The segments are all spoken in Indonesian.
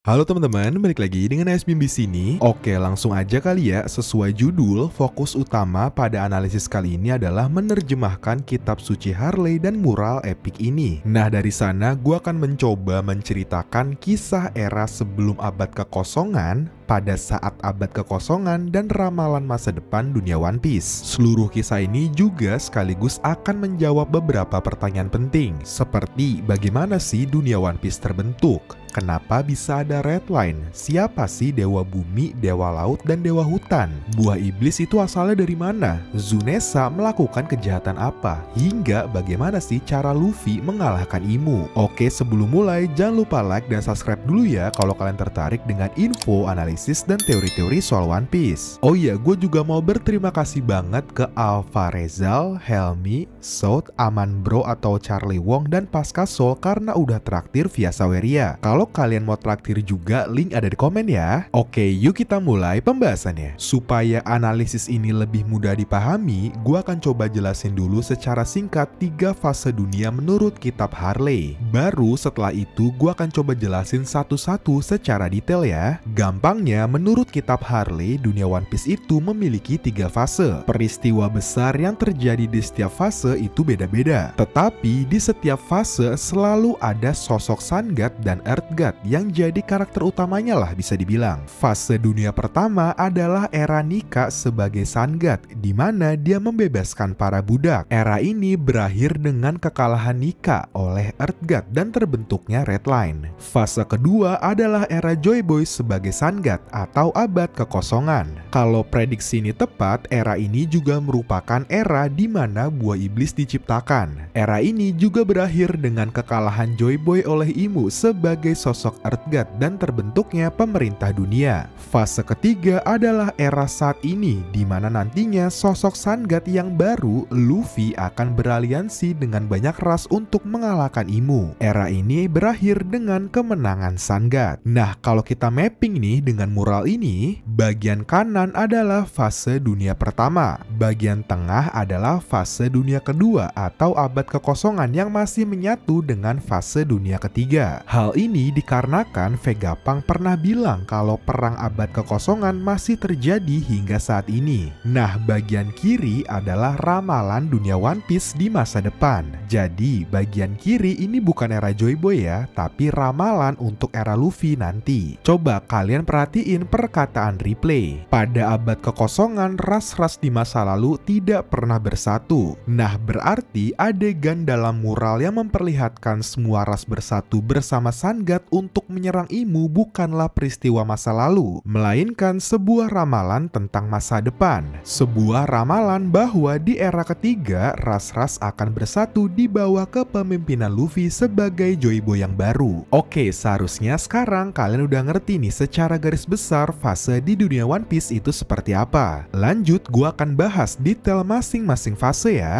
Halo teman-teman, balik lagi dengan Asbim di sini. Oke, langsung aja kali ya. Sesuai judul, fokus utama pada analisis kali ini adalah menerjemahkan kitab suci Harley dan mural epik ini. Nah, dari sana gue akan mencoba menceritakan kisah era sebelum abad kekosongan, pada saat abad kekosongan, dan ramalan masa depan dunia One Piece. Seluruh kisah ini juga sekaligus akan menjawab beberapa pertanyaan penting, seperti bagaimana sih dunia One Piece terbentuk? Kenapa bisa ada Red Line? Siapa sih dewa bumi, dewa laut, dan dewa hutan? Buah iblis itu asalnya dari mana? Zunesa melakukan kejahatan apa? Hingga bagaimana sih cara Luffy mengalahkan Imu? Oke, sebelum mulai jangan lupa like dan subscribe dulu ya kalau kalian tertarik dengan info, analisis, dan teori-teori soal One Piece. Oh iya, gue juga mau berterima kasih banget ke Alfa Rezal, Helmi, South, Aman Bro atau Charlie Wong, dan Pasca Soul karena udah traktir via Saweria. Kalau kalian mau traktir juga, link ada di komen ya. Oke, yuk kita mulai pembahasannya. Supaya analisis ini lebih mudah dipahami, gua akan coba jelasin dulu secara singkat 3 fase dunia menurut kitab Harley. Baru setelah itu, gua akan coba jelasin satu-satu secara detail ya. Gampangnya, menurut kitab Harley, dunia One Piece itu memiliki 3 fase. Peristiwa besar yang terjadi di setiap fase itu beda-beda. Tetapi di setiap fase selalu ada sosok Sun God dan Earth God yang jadi karakter utamanya lah bisa dibilang. Fase dunia pertama adalah era Nika sebagai Sun God, di mana dia membebaskan para budak. Era ini berakhir dengan kekalahan Nika oleh Earth God dan terbentuknya Red Line. Fase kedua adalah era Joy Boy sebagai Sun God atau abad kekosongan. Kalau prediksi ini tepat, era ini juga merupakan era di mana buah iblis diciptakan. Era ini juga berakhir dengan kekalahan Joy Boy oleh Imu sebagai sosok Earth God dan terbentuknya pemerintah dunia. Fase ketiga adalah era saat ini, di mana nantinya sosok Sun God yang baru, Luffy, akan beraliansi dengan banyak ras untuk mengalahkan Imu. Era ini berakhir dengan kemenangan Sun God. Nah, kalau kita mapping nih dengan mural ini, bagian kanan adalah fase dunia pertama, bagian tengah adalah fase dunia kedua atau abad kekosongan yang masih menyatu dengan fase dunia ketiga. Hal ini dikarenakan Vegapunk pernah bilang kalau perang abad kekosongan masih terjadi hingga saat ini. Nah, bagian kiri adalah ramalan dunia One Piece di masa depan. Jadi, bagian kiri ini bukan era Joy Boy ya, tapi ramalan untuk era Luffy nanti. Coba kalian perhatiin perkataan replay. Pada abad kekosongan, ras-ras di masa lalu tidak pernah bersatu. Nah, berarti adegan dalam mural yang memperlihatkan semua ras bersatu bersama Sun God untuk menyerang Imu bukanlah peristiwa masa lalu, melainkan sebuah ramalan tentang masa depan. Sebuah ramalan bahwa di era ketiga, ras-ras akan bersatu di bawah kepemimpinan Luffy sebagai Joy Boy yang baru. Oke, seharusnya sekarang kalian udah ngerti nih secara garis besar fase di dunia One Piece itu seperti apa. Lanjut, gua akan bahas detail masing-masing fase ya.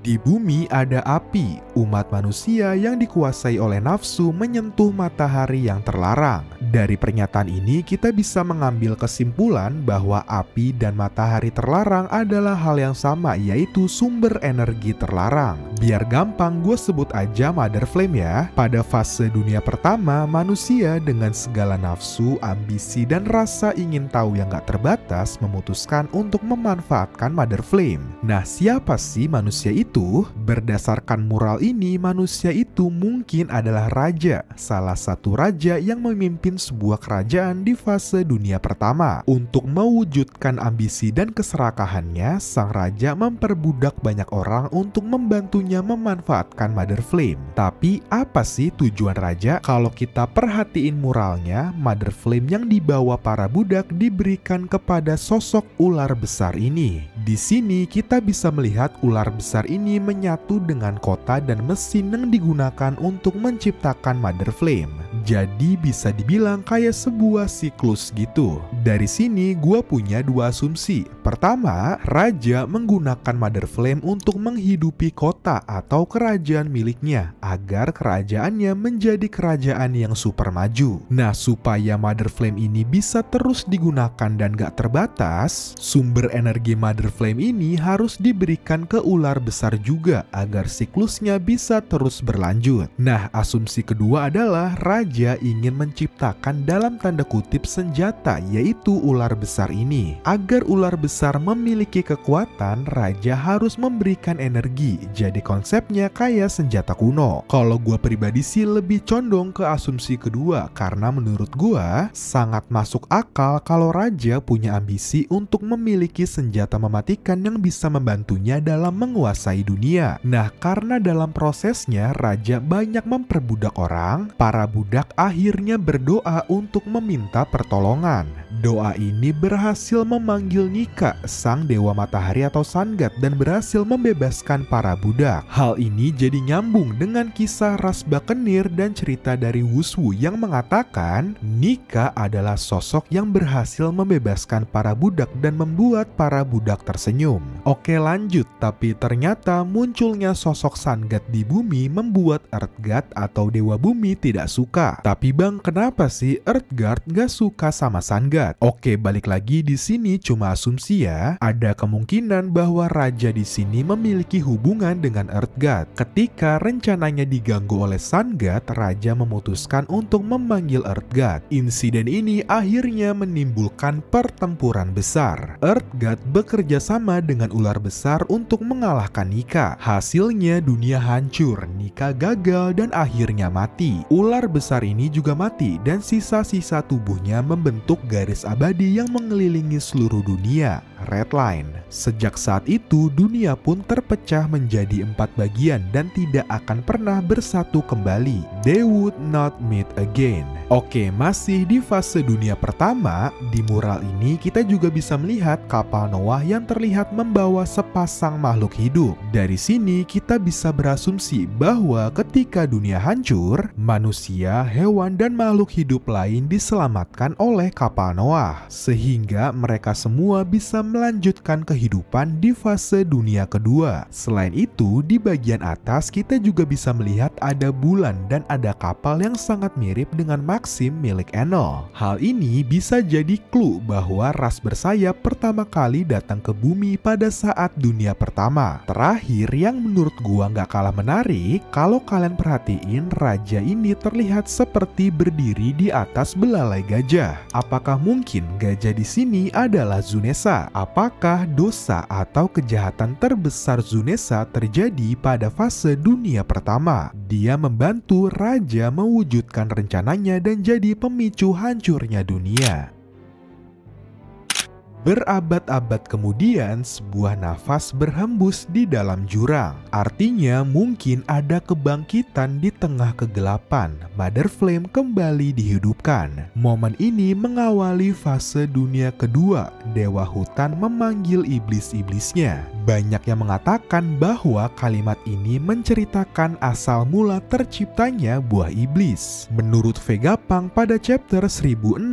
Di bumi ada api, umat manusia yang dikuasai oleh nafsu menyentuh matahari yang terlarang. Dari pernyataan ini kita bisa mengambil kesimpulan bahwa api dan matahari terlarang adalah hal yang sama, yaitu sumber energi terlarang. Biar gampang gue sebut aja Mother Flame ya. Pada fase dunia pertama, manusia dengan segala nafsu, ambisi, dan rasa ingin tahu yang gak terbatas memutuskan untuk memanfaatkan Mother Flame. Nah, siapa sih manusia itu? Berdasarkan mural ini, manusia itu mungkin adalah raja, salah satu raja yang memimpin sebuah kerajaan di fase dunia pertama. Untuk mewujudkan ambisi dan keserakahannya, sang raja memperbudak banyak orang untuk membantunya memanfaatkan Mother Flame. Tapi apa sih tujuan raja? Kalau kita perhatiin muralnya, Mother Flame yang dibawa para budak diberikan kepada sosok ular besar ini. Di sini kita bisa melihat ular besar ini menyatu dengan kota dan mesin yang digunakan untuk menciptakan Mother Flame. Jadi bisa dibilang kayak sebuah siklus gitu. Dari sini gua punya dua asumsi. Pertama, raja menggunakan Mother Flame untuk menghidupi kota atau kerajaan miliknya agar kerajaannya menjadi kerajaan yang super maju. Nah, supaya Mother Flame ini bisa terus digunakan dan gak terbatas, sumber energi Mother Flame ini harus diberikan ke ular besar juga agar siklusnya bisa terus berlanjut. Nah, asumsi kedua adalah raja ingin menciptakan dalam tanda kutip senjata, yaitu ular besar ini. Agar ular besar memiliki kekuatan, raja harus memberikan energi. Jadi konsepnya kayak senjata kuno. Kalau gua pribadi sih lebih condong ke asumsi kedua, karena menurut gua sangat masuk akal kalau raja punya ambisi untuk memiliki senjata mematikan yang bisa membantunya dalam menguasai dunia. Nah, karena dalam prosesnya raja banyak memperbudak orang, para budak akhirnya berdoa untuk meminta pertolongan. Doa ini berhasil memanggil Nika, sang dewa matahari atau Sun God, dan berhasil membebaskan para budak. Hal ini jadi nyambung dengan kisah Ras Bakenir dan cerita dari Wushu yang mengatakan Nika adalah sosok yang berhasil membebaskan para budak dan membuat para budak tersenyum. Oke, lanjut, tapi ternyata munculnya sosok Sun God di bumi membuat Earthguard atau dewa bumi tidak suka. Tapi bang, kenapa sih Earthguard gak suka sama Sun God? Oke, balik lagi, di sini cuma asumsi ya. Ada kemungkinan bahwa raja di sini memiliki hubungan dengan Earthguard. Ketika rencananya diganggu oleh Sun God, raja memutuskan untuk memanggil Earthguard. Insiden ini akhirnya menimbulkan pertempuran besar. Earthguard bekerja sama dengan ular besar untuk mengalahkan Nika. Hasilnya dunia hancur, Nika gagal dan akhirnya mati. Ular besar ini juga mati dan sisa-sisa tubuhnya membentuk garis abadi yang mengelilingi seluruh dunia, Red Line. Sejak saat itu, dunia pun terpecah menjadi 4 bagian dan tidak akan pernah bersatu kembali. They would not meet again. Oke, masih di fase dunia pertama, di mural ini kita juga bisa melihat kapal Noah yang terlihat membawa sepasang makhluk hidup. Dari sini kita bisa berasumsi bahwa ketika dunia hancur, manusia, hewan, dan makhluk hidup lain diselamatkan oleh kapal Noah, sehingga mereka semua bisa melanjutkan kehidupan di fase dunia kedua. Selain itu, di bagian atas kita juga bisa melihat ada bulan dan ada kapal yang sangat mirip dengan Maxim milik Enel. Hal ini bisa jadi clue bahwa ras bersayap pertama kali datang ke bumi pada saat dunia pertama. Terakhir, yang menurut gua nggak kalah menarik, kalau kalian perhatiin, raja ini terlihat seperti berdiri di atas belalai gajah. Apakah mungkin gajah di sini adalah Zunessa? Apakah dosa atau kejahatan terbesar Zunessa terjadi pada fase dunia pertama? Dia membantu raja mewujudkan rencananya dan jadi pemicu hancurnya dunia. Berabad-abad kemudian, sebuah nafas berhembus di dalam jurang. Artinya mungkin ada kebangkitan di tengah kegelapan. Mother Flame kembali dihidupkan. Momen ini mengawali fase dunia kedua. Dewa hutan memanggil iblis-iblisnya. Banyak yang mengatakan bahwa kalimat ini menceritakan asal mula terciptanya buah iblis. Menurut Vegapunk pada chapter 1069,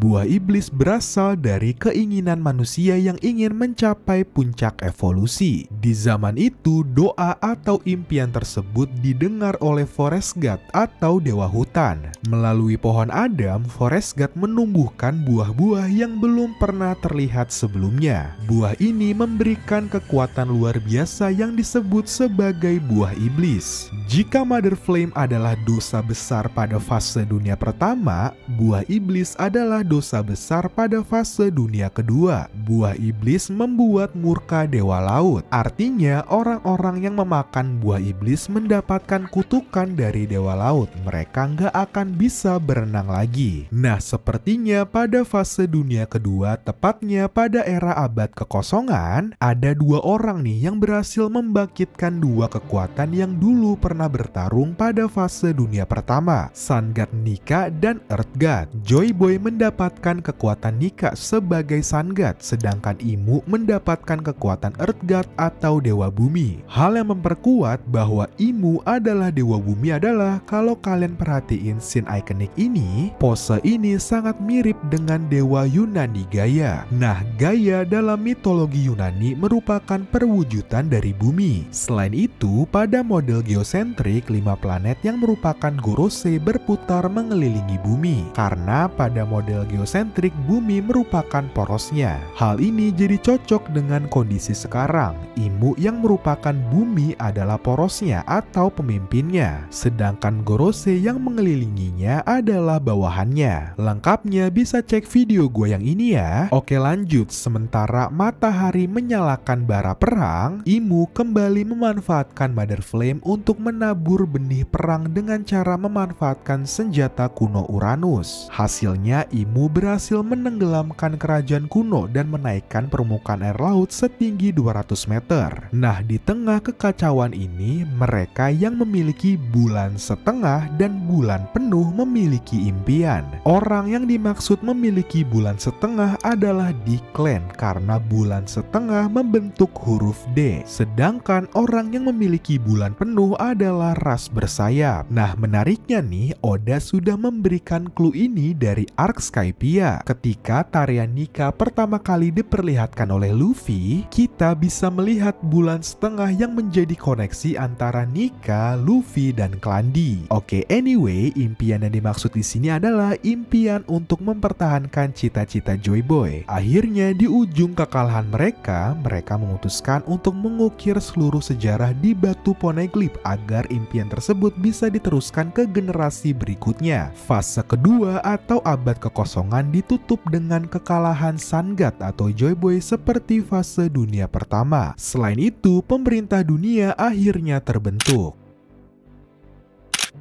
buah iblis berasal dari keinginan manusia yang ingin mencapai puncak evolusi. Di zaman itu, doa atau impian tersebut didengar oleh Forest God atau dewa hutan. Melalui pohon Adam, Forest God menumbuhkan buah-buah yang belum pernah terlihat sebelumnya. Buah ini memberikan kekuatan luar biasa yang disebut sebagai buah iblis. Jika Mother Flame adalah dosa besar pada fase dunia pertama, buah iblis adalah dosa besar pada fase dunia kedua. Buah iblis membuat murka dewa laut. Artinya orang-orang yang memakan buah iblis mendapatkan kutukan dari dewa laut. Mereka nggak akan bisa berenang lagi. Nah, sepertinya pada fase dunia kedua, tepatnya pada era abad kekosongan, ada 2 orang nih yang berhasil membangkitkan 2 kekuatan yang dulu pernah bertarung pada fase dunia pertama, Sun God Nika dan Earth God. Joy Boy mendapatkan kekuatan Nika sebagai Sun God, sedangkan Imu mendapatkan kekuatan Earth God atau dewa bumi. Hal yang memperkuat bahwa Imu adalah dewa bumi adalah kalau kalian perhatiin mesin ikonik ini, pose ini sangat mirip dengan dewa Yunani Gaia. Nah, Gaia dalam mitologi Yunani merupakan perwujudan dari bumi. Selain itu, pada model geosentrik, 5 planet yang merupakan Gorose berputar mengelilingi bumi. Karena pada model geosentrik, bumi merupakan porosnya. Hal ini jadi cocok dengan kondisi sekarang. Imu yang merupakan bumi adalah porosnya atau pemimpinnya, sedangkan Gorose yang mengelilinginya adalah bawahannya. Lengkapnya bisa cek video gue yang ini ya. Oke, lanjut. Sementara matahari menyalakan bara perang, Imu kembali memanfaatkan Mother Flame untuk menabur benih perang dengan cara memanfaatkan senjata kuno Uranus. Hasilnya, Imu berhasil menenggelamkan kerajaan kuno dan menaikkan permukaan air laut setinggi 200 meter. Nah, di tengah kekacauan ini, mereka yang memiliki bulan setengah dan bulan penuh memiliki impian. Orang yang dimaksud memiliki bulan setengah adalah Declan karena bulan setengah membentuk huruf D. Sedangkan orang yang memiliki bulan penuh adalah ras bersayap. Nah, menariknya nih, Oda sudah memberikan clue ini dari arc Skypiea. Ketika tarian Nika pertama kali diperlihatkan oleh Luffy, kita bisa melihat bulan setengah yang menjadi koneksi antara Nika, Luffy, dan Klandi. Oke, anyway, impian yang dimaksud di sini adalah impian untuk mempertahankan cita-cita Joy Boy. Akhirnya di ujung kekalahan mereka memutuskan untuk mengukir seluruh sejarah di batu poneglyph agar impian tersebut bisa diteruskan ke generasi berikutnya. Fase kedua atau abad kekosongan ditutup dengan kekalahan Sun God atau Joy Boy seperti fase dunia pertama. Selain itu, pemerintah dunia akhirnya terbentuk.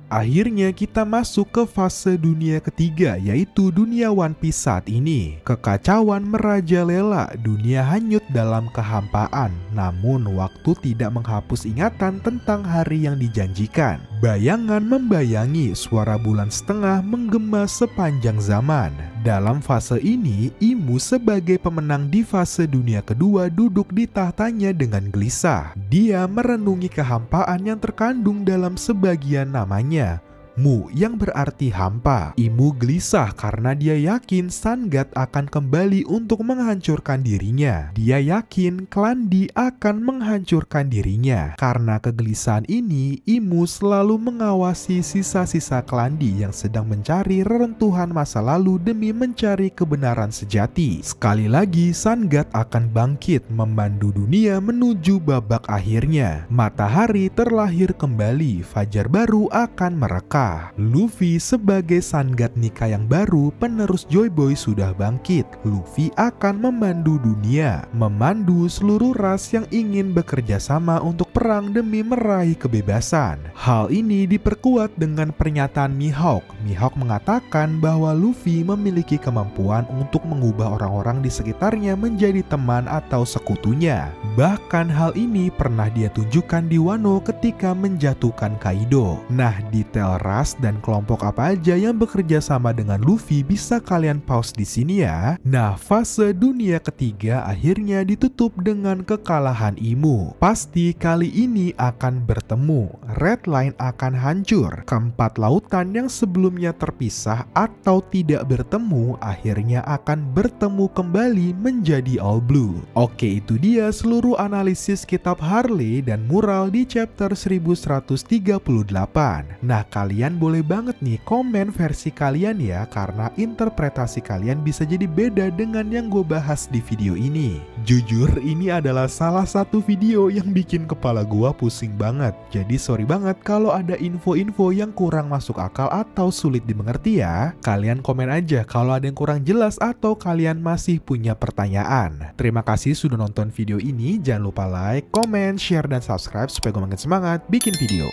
Akhirnya kita masuk ke fase dunia ketiga, yaitu dunia One Piece saat ini. Kekacauan merajalela, dunia hanyut dalam kehampaan, namun waktu tidak menghapus ingatan tentang hari yang dijanjikan. Bayangan membayangi, suara bulan setengah menggema sepanjang zaman. Dalam fase ini, Imu sebagai pemenang di fase dunia kedua duduk di tahtanya dengan gelisah. Dia merenungi kehampaan yang terkandung dalam sebagian namanya, Mu yang berarti hampa. Imu gelisah karena dia yakin Sun God akan kembali untuk menghancurkan dirinya. Dia yakin Klandi akan menghancurkan dirinya. Karena kegelisahan ini, Imu selalu mengawasi sisa-sisa Klandi yang sedang mencari reruntuhan masa lalu demi mencari kebenaran sejati. Sekali lagi, Sun God akan bangkit memandu dunia menuju babak akhirnya. Matahari terlahir kembali, fajar baru akan mereka. Luffy sebagai Sun God Nika yang baru, penerus Joy Boy sudah bangkit. Luffy akan memandu dunia, memandu seluruh ras yang ingin bekerja sama untuk perang demi meraih kebebasan. Hal ini diperkuat dengan pernyataan Mihawk. Mihawk mengatakan bahwa Luffy memiliki kemampuan untuk mengubah orang-orang di sekitarnya menjadi teman atau sekutunya. Bahkan hal ini pernah dia tunjukkan di Wano ketika menjatuhkan Kaido. Nah, detail ras dan kelompok apa aja yang bekerja sama dengan Luffy bisa kalian pause di sini ya. Nah, fase dunia ketiga akhirnya ditutup dengan kekalahan Imu. Pasti kali ini akan bertemu. Red Line akan hancur. Keempat lautan yang sebelumnya terpisah atau tidak bertemu akhirnya akan bertemu kembali menjadi All Blue. Oke, itu dia seluruh analisis kitab Harley dan mural di chapter 1138. Nah, kalian boleh banget nih komen versi kalian ya, karena interpretasi kalian bisa jadi beda dengan yang gue bahas di video ini. Jujur, ini adalah salah satu video yang bikin kepala gue pusing banget. Jadi sorry banget kalau ada info-info yang kurang masuk akal atau sulit dimengerti ya. Kalian komen aja kalau ada yang kurang jelas atau kalian masih punya pertanyaan. Terima kasih sudah nonton video ini. Jangan lupa like, comment, share, dan subscribe supaya gue makin semangat bikin video.